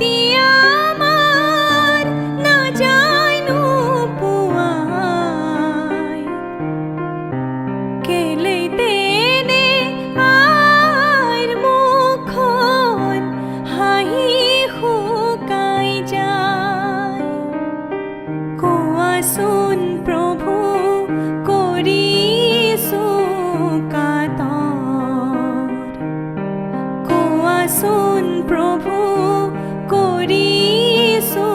আমাৰ না যাইনো পুয়াই কেলেই তেনে আইৰ মুখন হাহি শুকাই যায় কোৱাচোন প্ৰভু কৰিছো কাতৰ কোৱাচোন প্ৰভু কৰিছো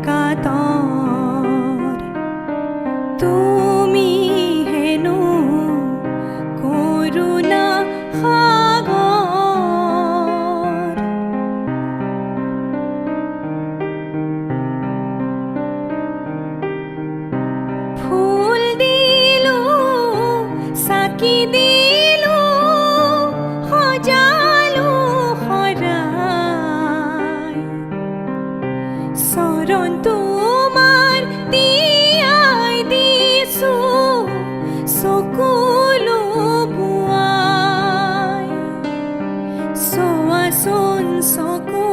কাতৰ তুমি হেনো কৰুণা সাগৰ ফুল দিলো চাকি দিলো সজালো শৰাই চৰণ তোমাৰ তিয়াই দিছো চকুলো বোৱাই চোৱাচোন চকু